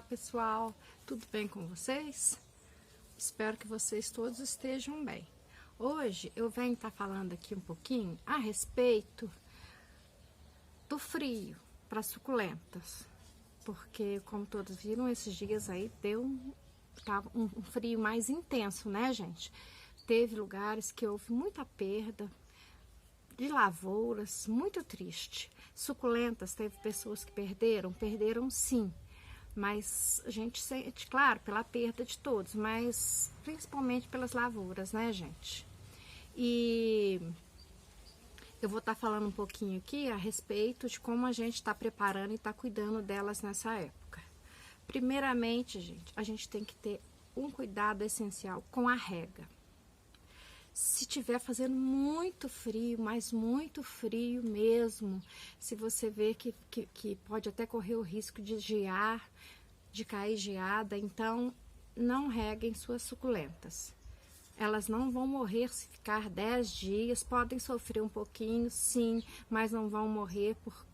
pessoal, tudo bem com vocês? Espero que vocês todos estejam bem. Hoje eu venho estar falando aqui um pouquinho a respeito do frio para suculentas, porque como todos viram, esses dias aí tava um frio mais intenso, né, gente? Teve lugares que houve muita perda de lavouras, muito triste. Suculentas, teve pessoas que perderam sim, mas a gente sente, claro, pela perda de todos, mas principalmente pelas lavouras, né, gente? E eu vou estar falando um pouquinho aqui a respeito de como a gente está preparando e está cuidando delas nessa época. Primeiramente, gente, a gente tem que ter um cuidado essencial com a rega. Se tiver fazendo muito frio, mas muito frio mesmo, se você vê que pode até correr o risco de gear, de cair geada, então não reguem suas suculentas. Elas não vão morrer se ficar 10 dias, podem sofrer um pouquinho, sim, mas não vão morrer por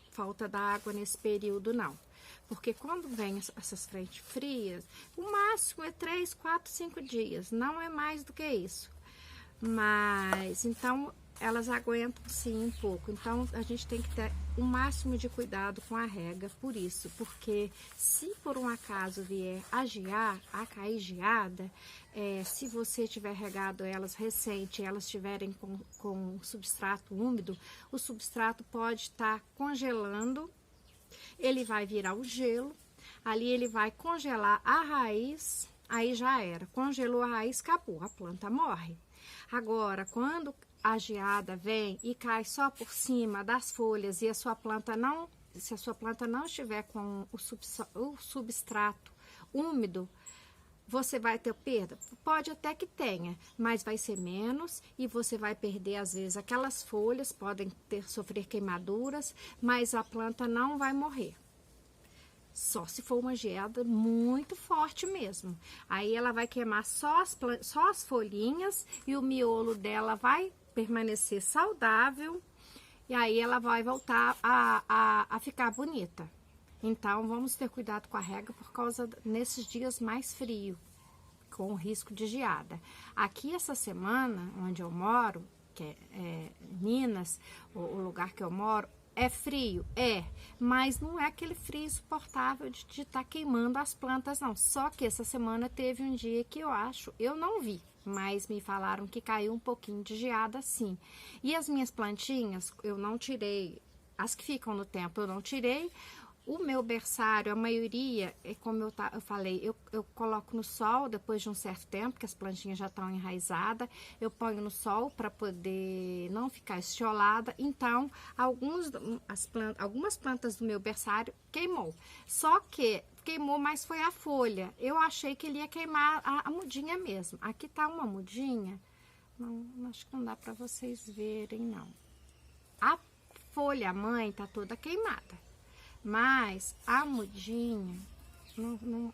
falta da água nesse período, não. Porque quando vem essas frentes frias, o máximo é 3, 4, 5 dias, não é mais do que isso. Mas, então, elas aguentam sim um pouco. Então, a gente tem que ter o máximo de cuidado com a rega por isso. Porque se por um acaso vier a gear, a cair geada, se você tiver regado elas recente, elas estiverem com substrato úmido, o substrato pode estar congelando. Ele vai virar o gelo, ali ele vai congelar a raiz, aí já era. Congelou a raiz, acabou, a planta morre. Agora, quando a geada vem e cai só por cima das folhas e a sua planta se a sua planta não estiver com o substrato úmido, você vai ter perda? Pode até que tenha, mas vai ser menos e você vai perder, às vezes, aquelas folhas, podem sofrer queimaduras, mas a planta não vai morrer. Só se for uma geada muito forte mesmo. Aí ela vai queimar só as folhinhas e o miolo dela vai permanecer saudável e aí ela vai voltar a ficar bonita. Então, vamos ter cuidado com a rega por causa nesses dias mais frios, com o risco de geada. Aqui, essa semana, onde eu moro, que é Minas, o lugar que eu moro, é frio? Mas não é aquele frio insuportável de estar queimando as plantas, não. Só que essa semana teve um dia que eu não vi, mas me falaram que caiu um pouquinho de geada, sim. E as minhas plantinhas, eu não tirei, as que ficam no tempo, eu não tirei. O meu berçário, a maioria, como eu falei, eu coloco no sol depois de um certo tempo, que as plantinhas já estão enraizadas, eu ponho no sol para poder não ficar estiolada. Então, algumas plantas do meu berçário queimou. Só que queimou, mas foi a folha. Eu achei que ele ia queimar a mudinha mesmo. Aqui tá uma mudinha, não, acho que não dá para vocês verem, não. A folha mãe tá toda queimada. Mas a mudinha,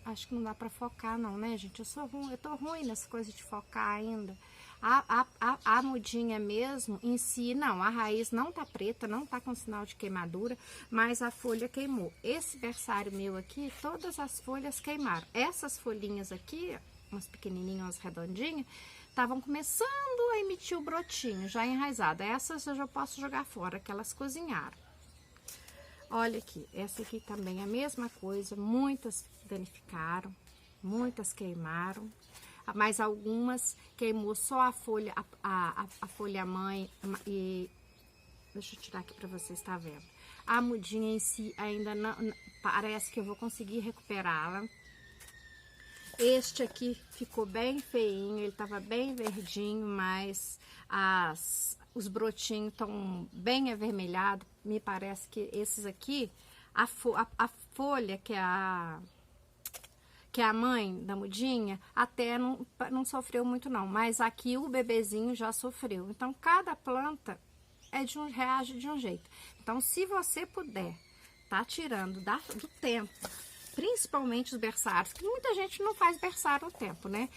acho que não dá pra focar não, né, gente? Eu tô ruim nessa coisa de focar ainda. A mudinha mesmo, em si, não, a raiz não tá preta, não tá com sinal de queimadura, mas a folha queimou. Esse berçário meu aqui, todas as folhas queimaram. Essas folhinhas aqui, umas pequenininhas, umas redondinhas, estavam começando a emitir o brotinho, já enraizada. Essas eu já posso jogar fora, que elas cozinharam. Olha aqui, essa aqui também é a mesma coisa, muitas danificaram, muitas queimaram, mas algumas queimou só a folha, a folha mãe e... Deixa eu tirar aqui para vocês estar vendo. A mudinha em si ainda não, parece que eu vou conseguir recuperá-la. Este aqui ficou bem feinho, ele tava bem verdinho, mas os brotinhos estão bem avermelhados. Me parece que esses aqui, a folha, que é a mãe da mudinha, até não sofreu muito não, mas aqui o bebezinho já sofreu. Então, cada planta reage de um jeito. Então, se você puder tá tirando do tempo, principalmente os berçários, que muita gente não faz berçário no tempo, né?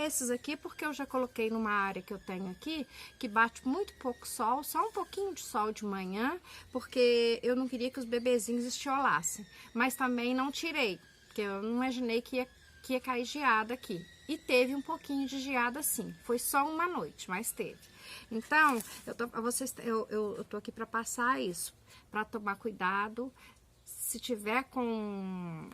Esses aqui, porque eu já coloquei numa área que eu tenho aqui, que bate muito pouco sol, só um pouquinho de sol de manhã, porque eu não queria que os bebezinhos estiolassem. Mas também não tirei, porque eu não imaginei que ia cair geada aqui. E teve um pouquinho de geada sim, foi só uma noite, mas teve. Então, eu tô aqui para passar isso, para tomar cuidado. Se tiver com...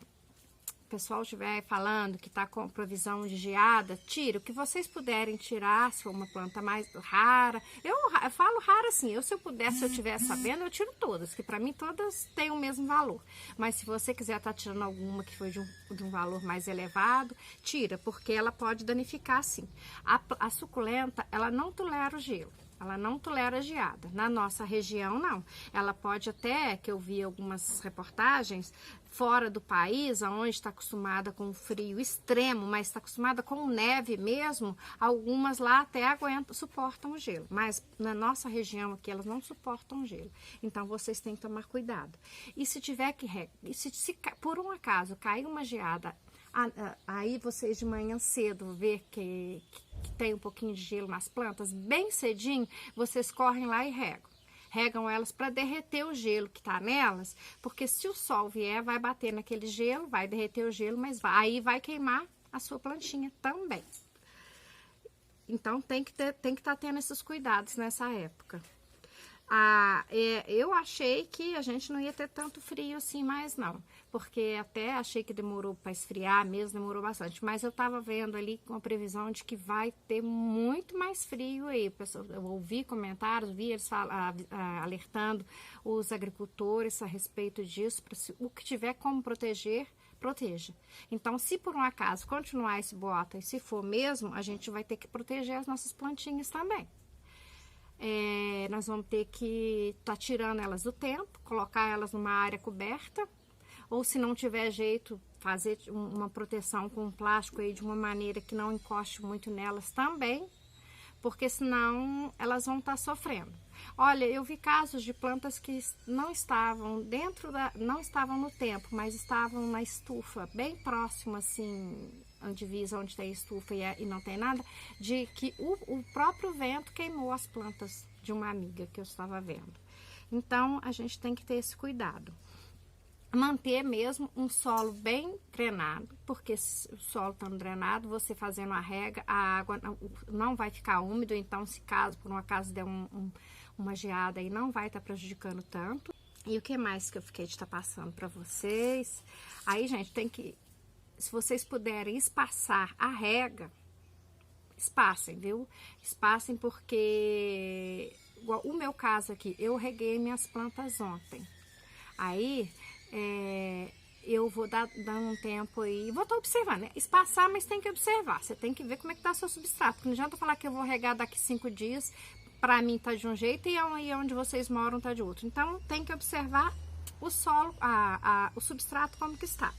O pessoal estiver falando que tá com provisão de geada, tira. O que vocês puderem tirar, se for uma planta mais rara. Eu falo rara assim, se eu pudesse, se eu estiver sabendo, eu tiro todas, que para mim todas têm o mesmo valor. Mas se você quiser estar tirando alguma que foi de um valor mais elevado, tira, porque ela pode danificar sim. A suculenta, ela não tolera o gelo. Ela não tolera geada. Na nossa região, não. Ela pode até, que eu vi algumas reportagens, fora do país, onde está acostumada com frio extremo, mas está acostumada com neve mesmo, algumas lá até suportam o gelo. Mas na nossa região aqui, elas não suportam gelo. Então, vocês têm que tomar cuidado. E se tiver se por um acaso cair uma geada, aí vocês de manhã cedo ver que tem um pouquinho de gelo nas plantas, bem cedinho, vocês correm lá e regam elas para derreter o gelo que tá nelas, porque se o sol vier, vai bater naquele gelo, vai derreter o gelo, mas aí vai queimar a sua plantinha também. Então tem que estar tendo esses cuidados nessa época. Eu achei que a gente não ia ter tanto frio assim mais não, porque até achei que demorou para esfriar mesmo, demorou bastante, mas eu tava vendo ali com a previsão de que vai ter muito mais frio aí. Eu ouvi comentários, vi eles alertando os agricultores a respeito disso, o que tiver como proteger, proteja. Então, se por um acaso continuar esse bota, e se for mesmo, a gente vai ter que proteger as nossas plantinhas também. Nós vamos ter que estar tirando elas do tempo, colocar elas numa área coberta, ou se não tiver jeito, fazer uma proteção com plástico aí de uma maneira que não encoste muito nelas também, porque senão elas vão estar sofrendo. Olha, eu vi casos de plantas que não estavam não estavam no tempo, mas estavam na estufa, bem próximo assim, a divisa onde tem estufa e não tem nada, de que o próprio vento queimou as plantas de uma amiga que eu estava vendo. Então, a gente tem que ter esse cuidado. Manter mesmo um solo bem drenado, porque se o solo estando drenado, você fazendo a rega, a água não vai ficar úmido, então se caso, por um acaso, der uma geada aí, não vai estar prejudicando tanto. E o que mais que eu fiquei de estar passando para vocês? Aí, gente, tem que, se vocês puderem espaçar a rega, espaçem, viu? Espaçem porque, igual o meu caso aqui, eu reguei minhas plantas ontem. Aí, eu vou dar um tempo aí, vou estar observando, né? Espaçar, mas tem que observar. Você tem que ver como é que tá seu substrato. Porque não adianta falar que eu vou regar daqui 5 dias, pra mim tá de um jeito e onde vocês moram tá de outro. Então, tem que observar o solo, o substrato como que está.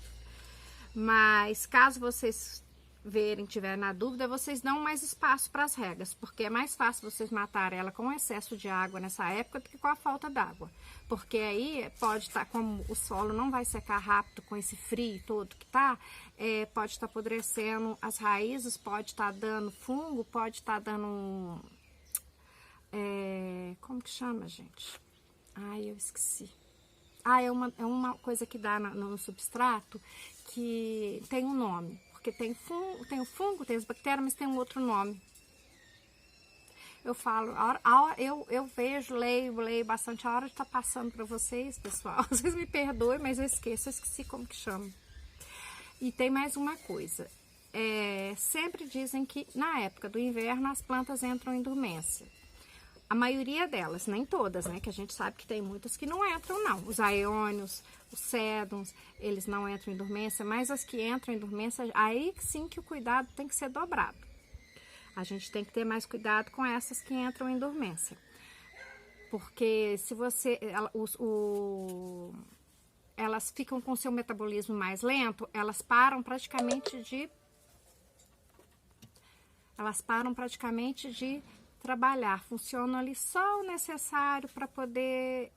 Mas, caso vocês verem, tiver na dúvida, vocês dão mais espaço para as regas, porque é mais fácil vocês matarem ela com excesso de água nessa época do que com a falta d'água, porque aí pode estar, como o solo não vai secar rápido com esse frio todo que tá, pode estar apodrecendo as raízes, pode estar dando fungo, pode estar dando como que chama, gente? Ai, eu esqueci. É uma coisa que dá no substrato que tem um nome. Porque tem o fungo, tem as bactérias, mas tem um outro nome. Eu falo, eu vejo, leio bastante. A hora de estar passando para vocês, pessoal. Vocês me perdoem, mas eu esqueci como que chama. E tem mais uma coisa. Sempre dizem que na época do inverno as plantas entram em dormência. A maioria delas, nem todas, né? Que a gente sabe que tem muitas que não entram, não. Os aeônios, os sédums, eles não entram em dormência, mas as que entram em dormência, aí sim que o cuidado tem que ser dobrado. A gente tem que ter mais cuidado com essas que entram em dormência. Porque se você... elas ficam com seu metabolismo mais lento, elas param praticamente de trabalhar, funcionam ali só o necessário para poder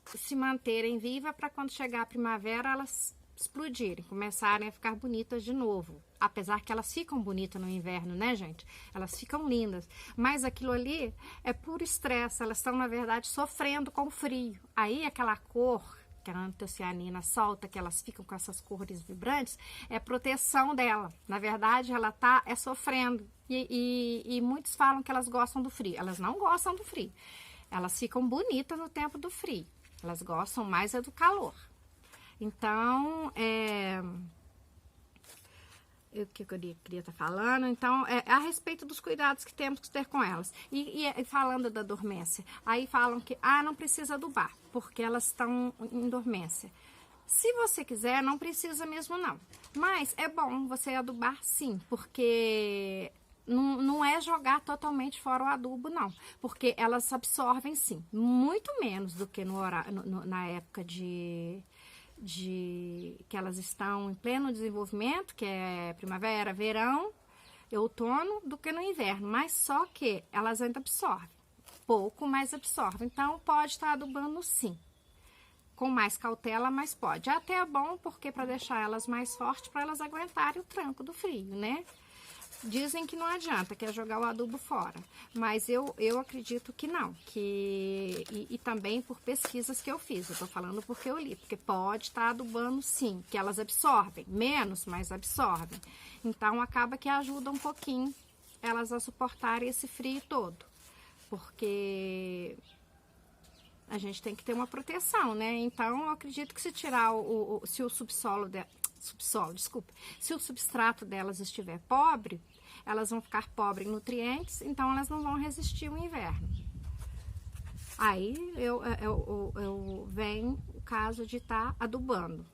se manterem vivas, para quando chegar a primavera elas explodirem, começarem a ficar bonitas de novo. Apesar que elas ficam bonitas no inverno, né, gente? Elas ficam lindas. Mas aquilo ali é puro estresse. Elas estão, na verdade, sofrendo com o frio. Aí aquela cor que a antocianina solta, que elas ficam com essas cores vibrantes, é proteção dela. Na verdade, ela tá sofrendo. E muitos falam que elas gostam do frio. Elas não gostam do frio. Elas ficam bonitas no tempo do frio. Elas gostam mais do calor. Então, o que eu queria estar falando? Então, a respeito dos cuidados que temos que ter com elas. E falando da dormência, aí falam que, não precisa adubar, porque elas estão em dormência. Se você quiser, não precisa mesmo não. Mas é bom você adubar sim, porque não é jogar totalmente fora o adubo, não. Porque elas absorvem sim, muito menos do que na época que elas estão em pleno desenvolvimento, que é primavera, verão, outono, do que no inverno. Mas só que elas ainda absorvem, pouco, mas absorvem. Então, pode estar adubando sim. Com mais cautela, mas pode. Até é bom, porque para deixar elas mais fortes, para elas aguentarem o tranco do frio, né? Dizem que não adianta, que é jogar o adubo fora. Mas eu acredito que não. E também por pesquisas que eu fiz. Eu tô falando porque eu li. Porque pode estar adubando sim, que elas absorvem. Menos, mas absorvem. Então, acaba que ajuda um pouquinho elas a suportarem esse frio todo. Porque a gente tem que ter uma proteção, né? Então, eu acredito que se tirar se o se o substrato delas estiver pobre, elas vão ficar pobres em nutrientes, então elas não vão resistir o inverno. Aí vem o caso de estar adubando.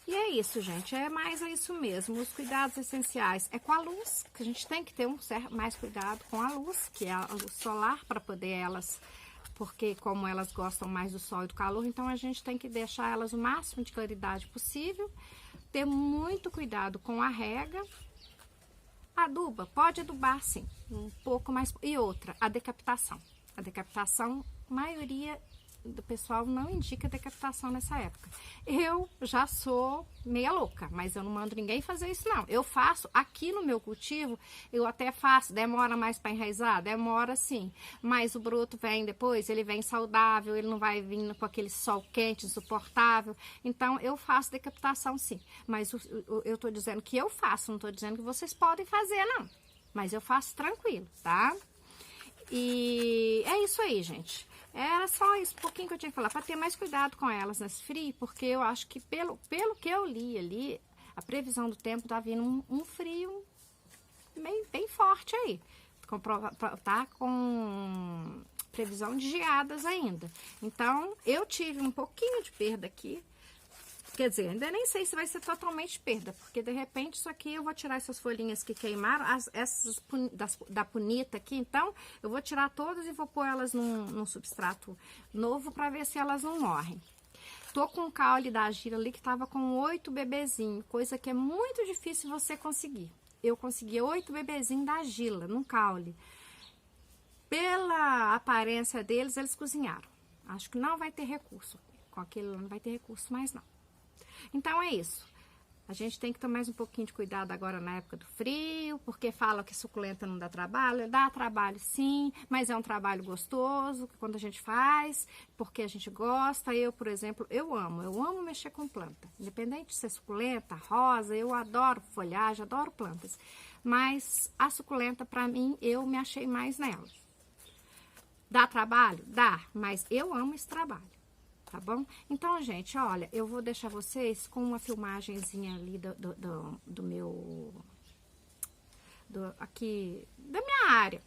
E é isso, gente, é isso mesmo. Os cuidados essenciais é com a luz, que a gente tem que ter mais cuidado com a luz, que é a luz solar, para poder elas, porque como elas gostam mais do sol e do calor, então a gente tem que deixar elas o máximo de claridade possível, ter muito cuidado com a rega. Aduba, pode adubar sim, um pouco mais. E outra, a decapitação. A decapitação, a maioria do pessoal não indica decapitação nessa época. Eu já sou meia louca, mas eu não mando ninguém fazer isso não. Eu faço aqui no meu cultivo, eu até faço, demora mais para enraizar? Demora sim, mas o broto vem depois, ele vem saudável, ele não vai vir com aquele sol quente, insuportável. Então, eu faço decapitação sim, mas eu tô dizendo que eu faço, não tô dizendo que vocês podem fazer não, mas eu faço tranquilo, tá? E é isso aí, gente. Era só isso, um pouquinho que eu tinha que falar, para ter mais cuidado com elas nesse frio, porque eu acho que pelo que eu li ali, a previsão do tempo tá vindo um frio bem forte aí. Tá com previsão de geadas ainda. Então, eu tive um pouquinho de perda aqui. Quer dizer, ainda nem sei se vai ser totalmente perda, porque de repente isso aqui eu vou tirar essas folhinhas que queimaram, essas da punita aqui, então eu vou tirar todas e vou pôr elas num substrato novo para ver se elas não morrem. Tô com o caule da Gira ali que tava com 8 bebezinhos, coisa que é muito difícil você conseguir. Eu consegui 8 bebezinhos da Gila, num caule. Pela aparência deles, eles cozinharam. Acho que não vai ter recurso. Com aquele não vai ter recurso mais não. Então, é isso. A gente tem que tomar mais um pouquinho de cuidado agora na época do frio, porque falam que suculenta não dá trabalho. Dá trabalho sim, mas é um trabalho gostoso quando a gente faz, porque a gente gosta. Eu, por exemplo, eu amo mexer com planta. Independente de ser suculenta, rosa, eu adoro folhagem, adoro plantas. Mas a suculenta, pra mim, eu me achei mais nela. Dá trabalho? Dá, mas eu amo esse trabalho. Tá bom? Então, gente, olha, eu vou deixar vocês com uma filmagenzinha ali do meu... aqui, da minha área.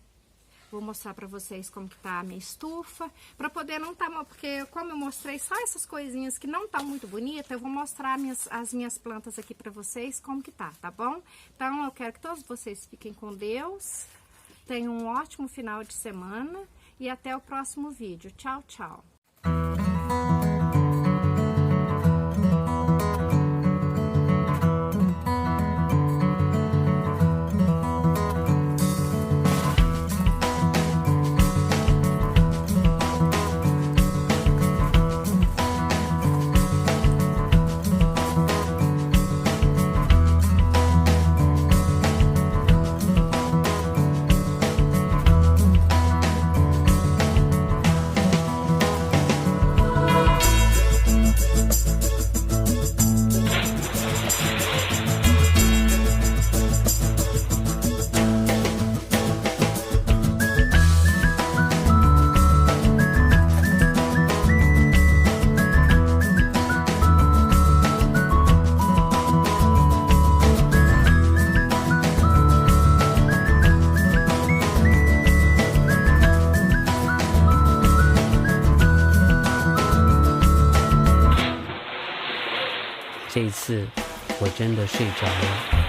Vou mostrar pra vocês como que tá a minha estufa, pra poder não tá... Porque como eu mostrei só essas coisinhas que não tá muito bonita, eu vou mostrar as minhas plantas aqui pra vocês como que tá bom? Então, eu quero que todos vocês fiquem com Deus, tenham um ótimo final de semana e até o próximo vídeo. Tchau, tchau! 次我真的睡着了。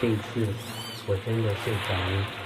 这一次我真的睡着了。